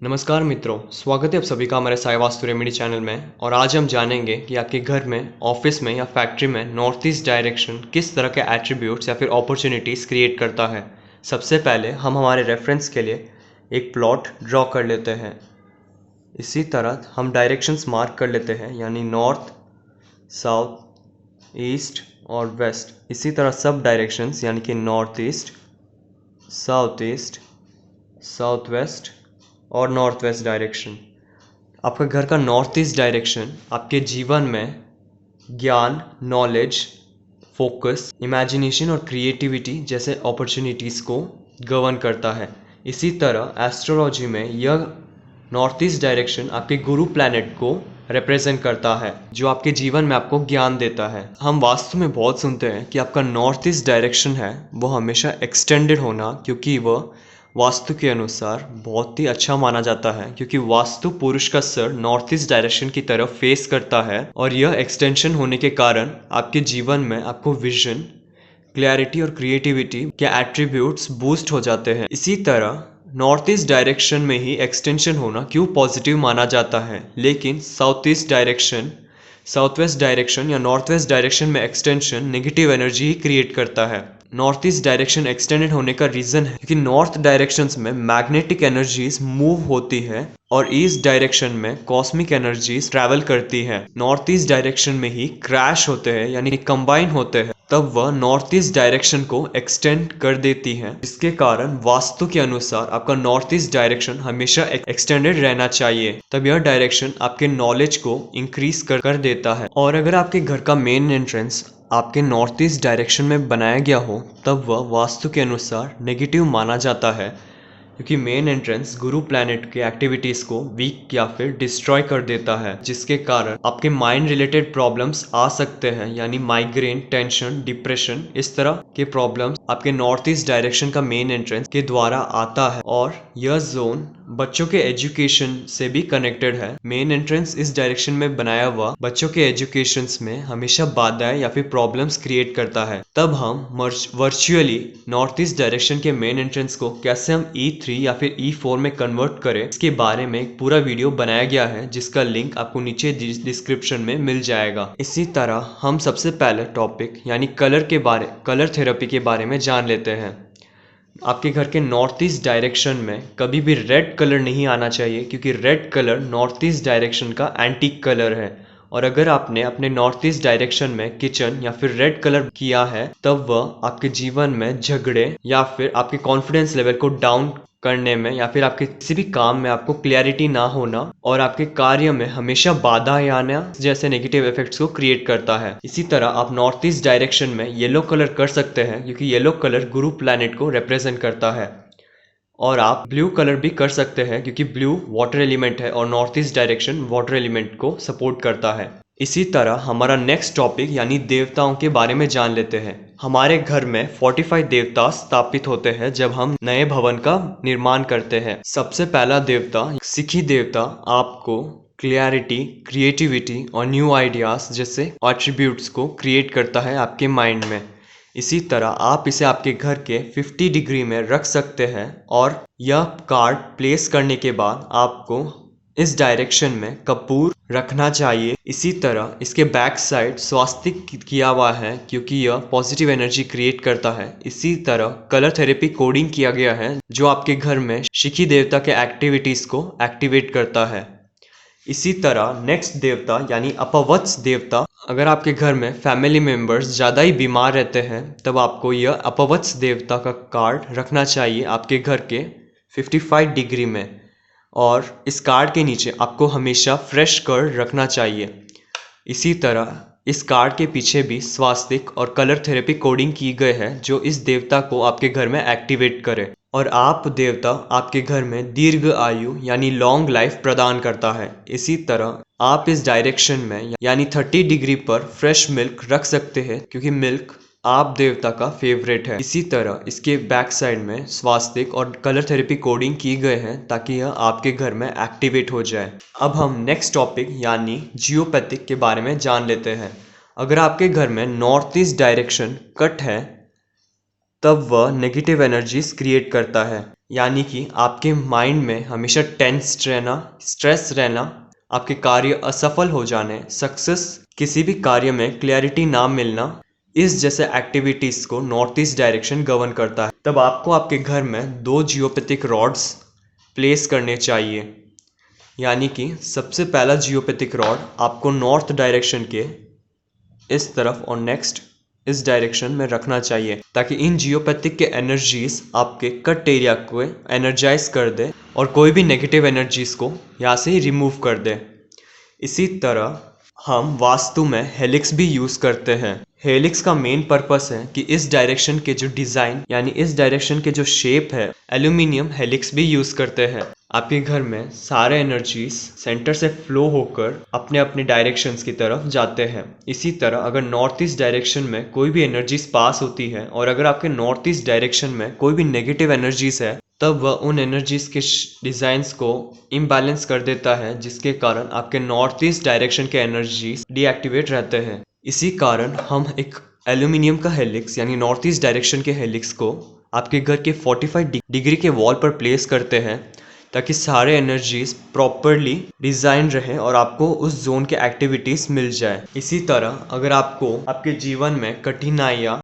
नमस्कार मित्रों, स्वागत है आप सभी का हमारे साई वास्तु रेमेडी चैनल में। और आज हम जानेंगे कि आपके घर में, ऑफिस में या फैक्ट्री में नॉर्थ ईस्ट डायरेक्शन किस तरह के एट्रीब्यूट्स या फिर अपॉर्चुनिटीज़ क्रिएट करता है। सबसे पहले हम हमारे रेफरेंस के लिए एक प्लॉट ड्रॉ कर लेते हैं। इसी तरह हम डायरेक्शंस मार्क कर लेते हैं, यानी नॉर्थ, साउथ, ईस्ट और वेस्ट। इसी तरह सब डायरेक्शंस यानी कि नॉर्थ ईस्ट, साउथ वेस्ट और नॉर्थ वेस्ट डायरेक्शन। आपका घर का नॉर्थ ईस्ट डायरेक्शन आपके जीवन में ज्ञान, नॉलेज, फोकस, इमेजिनेशन और क्रिएटिविटी जैसे अपॉर्चुनिटीज़ को गवर्न करता है। इसी तरह एस्ट्रोलॉजी में यह नॉर्थ ईस्ट डायरेक्शन आपके गुरु प्लैनेट को रिप्रेजेंट करता है, जो आपके जीवन में आपको ज्ञान देता है। हम वास्तु में बहुत सुनते हैं कि आपका नॉर्थ ईस्ट डायरेक्शन है वो हमेशा एक्सटेंडेड होना, क्योंकि वह वास्तु के अनुसार बहुत ही अच्छा माना जाता है, क्योंकि वास्तु पुरुष का सर नॉर्थ ईस्ट डायरेक्शन की तरफ फेस करता है। और यह एक्सटेंशन होने के कारण आपके जीवन में आपको विजन, क्लैरिटी और क्रिएटिविटी के एट्रीब्यूट्स बूस्ट हो जाते हैं। इसी तरह नॉर्थ ईस्ट डायरेक्शन में ही एक्सटेंशन होना क्यों पॉजिटिव माना जाता है, लेकिन south east direction, south west direction या नॉर्थ वेस्ट डायरेक्शन में एक्सटेंशन नेगेटिव एनर्जी ही क्रिएट करता है। नॉर्थ ईस्ट डायरेक्शन एक्सटेंडेड होने का रीजन है क्योंकि नॉर्थ डायरेक्शंस में मैग्नेटिक एनर्जीज मूव होती है और ईस्ट डायरेक्शन में कॉस्मिक एनर्जीज ट्रैवल करती है। नॉर्थ ईस्ट डायरेक्शन में ही क्रैश होते हैं, यानी कंबाइन होते हैं, तब वह नॉर्थ ईस्ट डायरेक्शन को एक्सटेंड कर देती है। इसके कारण वास्तु के अनुसार आपका नॉर्थ ईस्ट डायरेक्शन हमेशा एक्सटेंडेड रहना चाहिए, तब यह डायरेक्शन आपके नॉलेज को इंक्रीज कर देता है। और अगर आपके घर का मेन एंट्रेंस आपके नॉर्थ ईस्ट डायरेक्शन में बनाया गया हो, तब वह वास्तु के अनुसार नेगेटिव माना जाता है, क्योंकि मेन एंट्रेंस गुरु प्लैनेट के एक्टिविटीज़ को वीक या फिर डिस्ट्रॉय कर देता है, जिसके कारण आपके माइंड रिलेटेड प्रॉब्लम्स आ सकते हैं, यानी माइग्रेन, टेंशन, डिप्रेशन, इस तरह के प्रॉब्लम्स आपके नॉर्थ ईस्ट डायरेक्शन का मेन एंट्रेंस के द्वारा आता है। और यह जोन बच्चों के एजुकेशन से भी कनेक्टेड है। मेन एंट्रेंस इस डायरेक्शन में बनाया हुआ बच्चों के एजुकेशन में हमेशा बाधाएं या फिर प्रॉब्लम्स क्रिएट करता है। तब हम वर्चुअली नॉर्थ ईस्ट डायरेक्शन के मेन एंट्रेंस को कैसे हम E3 या फिर E4 में कन्वर्ट करें, इसके बारे में एक पूरा वीडियो बनाया गया है, जिसका लिंक आपको नीचे डिस्क्रिप्शन में मिल जाएगा। इसी तरह हम सबसे पहले टॉपिक यानी कलर थेरेपी के बारे में जान लेते हैं। आपके घर के नॉर्थ ईस्ट डायरेक्शन में कभी भी रेड कलर नहीं आना चाहिए, क्योंकि red colour north east direction का एंटी कलर है। और अगर आपने अपने नॉर्थ ईस्ट डायरेक्शन में किचन या फिर रेड कलर किया है, तब वह आपके जीवन में झगड़े या फिर आपके कॉन्फिडेंस लेवल को डाउन करने में या फिर आपके किसी भी काम में आपको क्लैरिटी ना होना और आपके कार्य में हमेशा बाधाएं आना जैसे नेगेटिव इफेक्ट्स को क्रिएट करता है। इसी तरह आप नॉर्थ ईस्ट डायरेक्शन में येलो कलर कर सकते हैं, क्योंकि येलो कलर गुरु प्लैनेट को रिप्रेजेंट करता है। और आप ब्लू कलर भी कर सकते हैं, क्योंकि ब्लू वाटर एलिमेंट है और north east direction water element को सपोर्ट करता है। इसी तरह हमारा नेक्स्ट टॉपिक यानी देवताओं के बारे में जान लेते हैं। हमारे घर में 45 देवता स्थापित होते हैं जब हम नए भवन का निर्माण करते हैं। सबसे पहला देवता सिखी देवता आपको क्लियरिटी, क्रिएटिविटी और न्यू आइडियाज जैसे एट्रीब्यूट्स को क्रिएट करता है आपके माइंड में। इसी तरह आप इसे आपके घर के 50 डिग्री में रख सकते हैं और यह कार्ड प्लेस करने के बाद आपको इस डायरेक्शन में कपूर रखना चाहिए। इसी तरह इसके बैक साइड स्वास्तिक किया हुआ है, क्योंकि यह पॉजिटिव एनर्जी क्रिएट करता है। इसी तरह कलर थेरेपी कोडिंग किया गया है, जो आपके घर में शिखी देवता के एक्टिविटीज को एक्टिवेट करता है। इसी तरह नेक्स्ट देवता यानी अपवत्स देवता, अगर आपके घर में फैमिली मेंबर्स ज़्यादा ही बीमार रहते हैं, तब आपको यह अपवत्स देवता का कार्ड रखना चाहिए आपके घर के 55 डिग्री में। और इस कार्ड के नीचे आपको हमेशा फ्रेश कर्ड रखना चाहिए। इसी तरह इस कार्ड के पीछे भी स्वास्तिक और कलर थेरेपी कोडिंग की गई है, जो इस देवता को आपके घर में एक्टिवेट करे। और आप देवता आपके घर में दीर्घ आयु यानी लॉन्ग लाइफ प्रदान करता है। इसी तरह आप इस डायरेक्शन में यानी 30 डिग्री पर फ्रेश मिल्क रख सकते हैं, क्योंकि मिल्क आप देवता का फेवरेट है। इसी तरह इसके बैक साइड में स्वास्तिक और कलर थेरेपी कोडिंग की गए हैं, ताकि यह आपके घर में एक्टिवेट हो जाए। अब हम नेक्स्ट टॉपिक यानी जियोपैथिक के बारे में जान लेते हैं। अगर आपके घर में नॉर्थ ईस्ट डायरेक्शन कट है, तब वह नेगेटिव एनर्जीज क्रिएट करता है। यानी कि आपके माइंड में हमेशा टेंस्ड रहना, स्ट्रेस रहना, आपके कार्य असफल हो जाने, सक्सेस, किसी भी कार्य में क्लैरिटी ना मिलना, इस जैसे एक्टिविटीज को नॉर्थ ईस्ट डायरेक्शन गवर्न करता है। तब आपको आपके घर में 2 जियोपैथिक रॉड्स प्लेस करने चाहिए। यानी कि सबसे पहला जियोपैथिक रॉड आपको नॉर्थ डायरेक्शन के इस तरफ और नेक्स्ट इस डायरेक्शन में रखना चाहिए, ताकि इन जियोपैथिक के एनर्जीज आपके कट एरिया को एनर्जाइज कर दे और कोई भी नेगेटिव एनर्जीज को यहाँ से ही रिमूव कर दे। इसी तरह हम वास्तु में हेलिक्स भी यूज करते हैं। हेलिक्स का मेन पर्पस है कि इस डायरेक्शन के जो डिजाइन यानी इस डायरेक्शन के जो शेप है, एल्यूमिनियम हेलिक्स भी यूज करते हैं। आपके घर में सारे एनर्जीज सेंटर से फ्लो होकर अपने अपने डायरेक्शंस की तरफ जाते हैं। इसी तरह अगर नॉर्थ ईस्ट डायरेक्शन में कोई भी एनर्जीज पास होती है और अगर आपके नॉर्थ ईस्ट डायरेक्शन में कोई भी नेगेटिव एनर्जीज है, तब वह उन एनर्जीज के डिजाइंस को इम्बैलेंस कर देता है, जिसके कारण आपके नॉर्थ ईस्ट डायरेक्शन के एनर्जीज डीएक्टिवेट रहते हैं। इसी कारण हम एक एल्यूमिनियम का हेलिक्स यानी नॉर्थ ईस्ट डायरेक्शन के हेलिक्स को आपके घर के 45 डिग्री के वॉल पर प्लेस करते हैं, ताकि सारे एनर्जीज प्रॉपरली डिजाइन रहे और आपको उस जोन के एक्टिविटीज मिल जाए। इसी तरह अगर आपको आपके जीवन में कठिनाइयाँ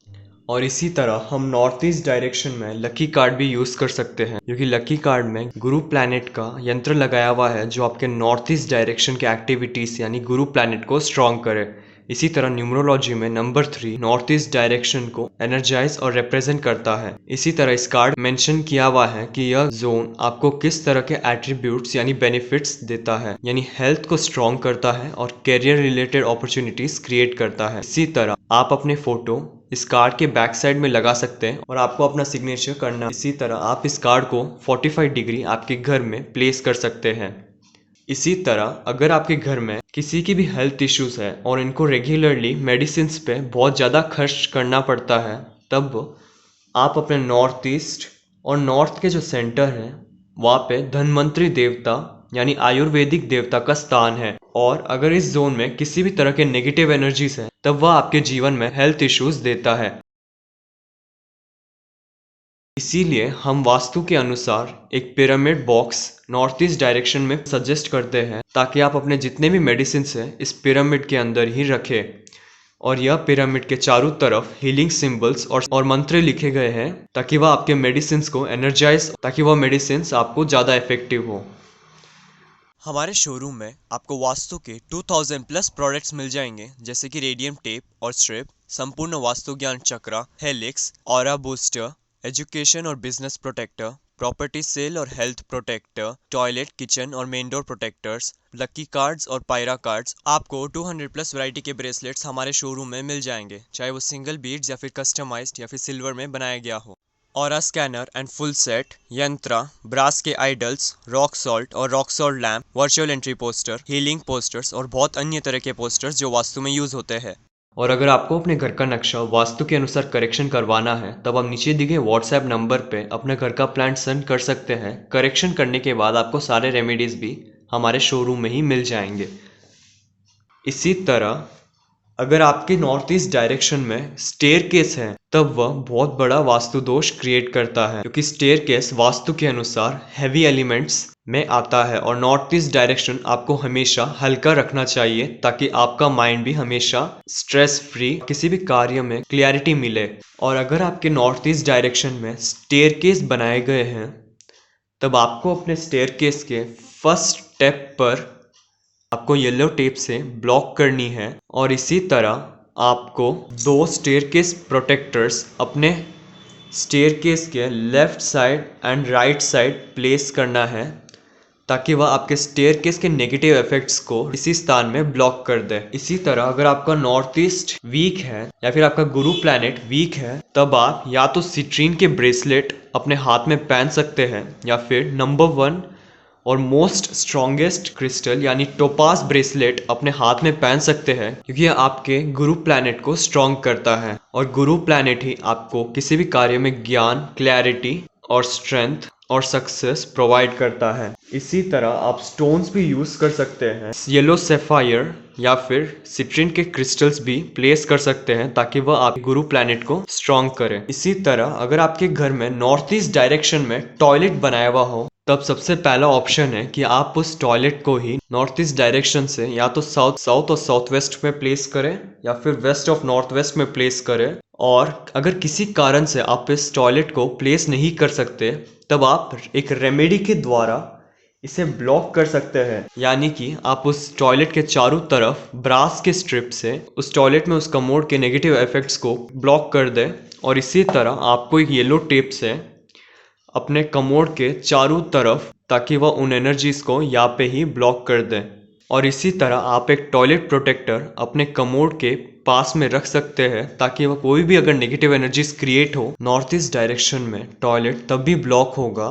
और इसी तरह हम नॉर्थ ईस्ट डायरेक्शन में लकी कार्ड भी यूज कर सकते हैं, क्योंकि लकी कार्ड में गुरु प्लैनेट का यंत्र लगाया हुआ है जो आपके नॉर्थ ईस्ट डायरेक्शन के एक्टिविटीज यानी गुरु प्लैनेट को स्ट्रॉन्ग करे। इसी तरह न्यूमरोलॉजी में नंबर 3 नॉर्थ ईस्ट डायरेक्शन को एनर्जाइज और रिप्रेजेंट करता है। इसी तरह इस कार्ड मेंशन किया हुआ है कि यह जोन आपको किस तरह के एट्रीब्यूट्स यानी बेनिफिट्स देता है, यानी हेल्थ को स्ट्रॉन्ग करता है और करियर रिलेटेड अपॉर्चुनिटीज क्रिएट करता है। इसी तरह आप अपने फोटो इस कार्ड के बैक साइड में लगा सकते हैं और आपको अपना सिग्नेचर करना। इसी तरह आप इस कार्ड को 45 डिग्री आपके घर में प्लेस कर सकते हैं। इसी तरह अगर आपके घर में किसी की भी हेल्थ इश्यूज है और इनको रेगुलरली मेडिसिन पे बहुत ज़्यादा खर्च करना पड़ता है, तब आप अपने नॉर्थ ईस्ट और नॉर्थ के जो सेंटर है वहाँ पे धन्वंतरी देवता यानी आयुर्वेदिक देवता का स्थान है, और अगर इस जोन में किसी भी तरह के नेगेटिव एनर्जीज है तब वह आपके जीवन में हेल्थ इश्यूज देता है। इसीलिए हम वास्तु के अनुसार एक pyramid box north east direction में सजेस्ट करते हैं, ताकि आप अपने जितने भी मेडिसिन है इस पिरामिड के अंदर ही रखें। और यह पिरामिड के चारों तरफ हीलिंग सिंबल्स और मंत्र लिखे गए हैं, ताकि वह आपके मेडिसिन को एनर्जाइज, ताकि वह मेडिसिन आपको ज़्यादा इफेक्टिव हो। हमारे शोरूम में आपको वास्तु के 2000 प्लस प्रोडक्ट्स मिल जाएंगे, जैसे कि रेडियम टेप और स्ट्रिप, संपूर्ण वास्तु ज्ञान चक्रा, हेलिक्स, ऑरा बूस्टर, एजुकेशन और बिजनेस प्रोटेक्टर, प्रॉपर्टी सेल और हेल्थ प्रोटेक्टर, टॉयलेट, किचन और main door protectors, lucky cards और पायरा कार्ड्स। आपको 200 प्लस वैरायटी के ब्रेसलेट्स हमारे शोरूम में मिल जाएंगे, चाहे वो सिंगल बीड्स या फिर कस्टमाइज्ड या फिर सिल्वर में बनाया गया हो। Aura scanner and full set, यंत्रा, ब्रास के आइडल्स, रॉक सॉल्ट और rock salt lamp, virtual entry poster, healing posters और बहुत अन्य तरह के पोस्टर्स जो वास्तु में यूज होते हैं। और अगर आपको अपने घर का नक्शा वास्तु के अनुसार करेक्शन करवाना है, तब आप नीचे दिए व्हाट्सएप नंबर पे अपने घर का प्लान सेंड कर सकते हैं। करेक्शन करने के बाद आपको सारे रेमेडीज भी हमारे शोरूम में ही मिल जाएंगे। इसी तरह अगर आपके नॉर्थ ईस्ट डायरेक्शन में स्टेयरकेस है, तब वह बहुत बड़ा वास्तु दोष क्रिएट करता है, क्योंकि स्टेयरकेस वास्तु के अनुसार हैवी एलिमेंट्स में आता है। और नॉर्थ ईस्ट डायरेक्शन आपको हमेशा हल्का रखना चाहिए, ताकि आपका माइंड भी हमेशा स्ट्रेस फ्री, किसी भी कार्य में क्लियरिटी मिले। और अगर आपके नॉर्थ ईस्ट डायरेक्शन में स्टेयरकेस बनाए गए हैं, तब आपको अपने स्टेयरकेस के फर्स्ट स्टेप पर आपको येलो टेप से ब्लॉक करनी है। और इसी तरह आपको 2 स्टेयरकेस प्रोटेक्टर्स अपने स्टेयरकेस के left side and right side place करना है, ताकि वह आपके स्टेयरकेस के नेगेटिव इफेक्ट्स को इसी स्थान में ब्लॉक कर दे। इसी तरह अगर आपका नॉर्थ ईस्ट वीक है या फिर आपका गुरु प्लैनेट वीक है, तब आप या तो सिट्रीन के ब्रेसलेट अपने हाथ में पहन सकते हैं, या फिर नंबर 1 और मोस्ट स्ट्रॉन्गेस्ट क्रिस्टल यानी टोपाज ब्रेसलेट अपने हाथ में पहन सकते हैं, क्योंकि यह आपके गुरु प्लैनेट को स्ट्रॉन्ग करता है। और गुरु प्लैनेट ही आपको किसी भी कार्य में ज्ञान, क्लैरिटी और स्ट्रेंथ और सक्सेस प्रोवाइड करता है। इसी तरह आप स्टोन्स भी यूज कर सकते हैं, येलो सैफायर या फिर सिट्रिन के क्रिस्टल्स भी प्लेस कर सकते हैं ताकि वह आप गुरु प्लैनेट को स्ट्रॉन्ग करें। इसी तरह अगर आपके घर में नॉर्थ ईस्ट डायरेक्शन में टॉयलेट बनाया हुआ हो, तब सबसे पहला ऑप्शन है कि आप उस टॉयलेट को ही नॉर्थ ईस्ट डायरेक्शन से या तो साउथ और साउथ वेस्ट में प्लेस करें या फिर वेस्ट ऑफ नॉर्थ वेस्ट में प्लेस करें। और अगर किसी कारण से आप इस टॉयलेट को प्लेस नहीं कर सकते, तब आप एक रेमेडी के द्वारा इसे ब्लॉक कर सकते हैं। यानी कि आप उस टॉयलेट के चारों तरफ ब्रास के स्ट्रिप से उस टॉयलेट में उस कमोड के नेगेटिव इफेक्ट्स को ब्लॉक कर दें। और इसी तरह आपको एक येलो टेप से अपने कमोड के चारों तरफ, ताकि वह उन एनर्जीज को यहाँ पे ही ब्लॉक कर दें। और इसी तरह आप एक टॉयलेट प्रोटेक्टर अपने कमोड के पास में रख सकते हैं ताकि वह कोई भी अगर नेगेटिव एनर्जीज क्रिएट हो नॉर्थ ईस्ट डायरेक्शन में, टॉयलेट तब भी ब्लॉक होगा।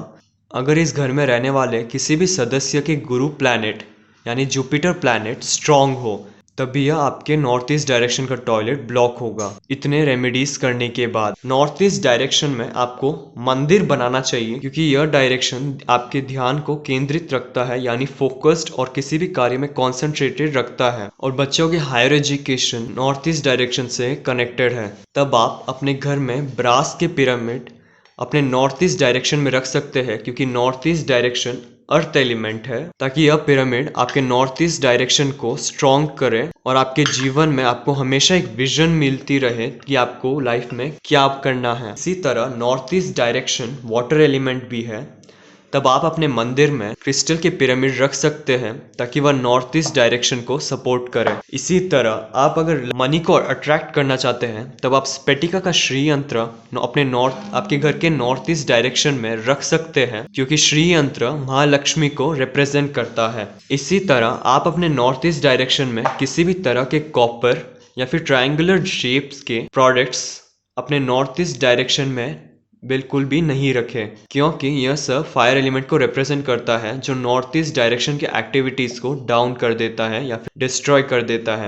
अगर इस घर में रहने वाले किसी भी सदस्य के गुरु प्लैनेट यानी जुपिटर प्लैनेट स्ट्रांग हो, तभी यह आपके नॉर्थ ईस्ट डायरेक्शन का टॉयलेट ब्लॉक होगा। इतने रेमेडीज करने के बाद नॉर्थ ईस्ट डायरेक्शन में आपको मंदिर बनाना चाहिए, क्योंकि यह डायरेक्शन आपके ध्यान को केंद्रित रखता है यानी फोकस्ड और किसी भी कार्य में कॉन्सेंट्रेटेड रखता है। और बच्चों की higher education north east direction से कनेक्टेड है। तब आप अपने घर में ब्रास के पिरामिड अपने नॉर्थ ईस्ट डायरेक्शन में रख सकते हैं, क्योंकि north east direction earth element है, ताकि यह पिरामिड आपके नॉर्थ ईस्ट डायरेक्शन को स्ट्रॉन्ग करे और आपके जीवन में आपको हमेशा एक विजन मिलती रहे कि आपको लाइफ में क्या करना है। इसी तरह north east direction water element भी है, तब आप अपने मंदिर में क्रिस्टल के पिरामिड रख सकते हैं ताकि वह नॉर्थ ईस्ट डायरेक्शन को सपोर्ट करे। इसी तरह आप अगर मनी को अट्रैक्ट करना चाहते हैं, तब आप स्पेटिका का श्री यंत्र अपने आपके घर के नॉर्थ ईस्ट डायरेक्शन में रख सकते हैं, क्योंकि श्री यंत्र महालक्ष्मी को रिप्रेजेंट करता है। इसी तरह आप अपने नॉर्थ ईस्ट डायरेक्शन में किसी भी तरह के कॉपर या फिर ट्रायंगुलर शेप्स के प्रोडक्ट्स अपने नॉर्थ ईस्ट डायरेक्शन में बिल्कुल भी नहीं रखें, क्योंकि यह सब फायर एलिमेंट को रिप्रेजेंट करता है जो नॉर्थ ईस्ट डायरेक्शन के एक्टिविटीज को डाउन कर देता है या फिर डिस्ट्रॉय कर देता है।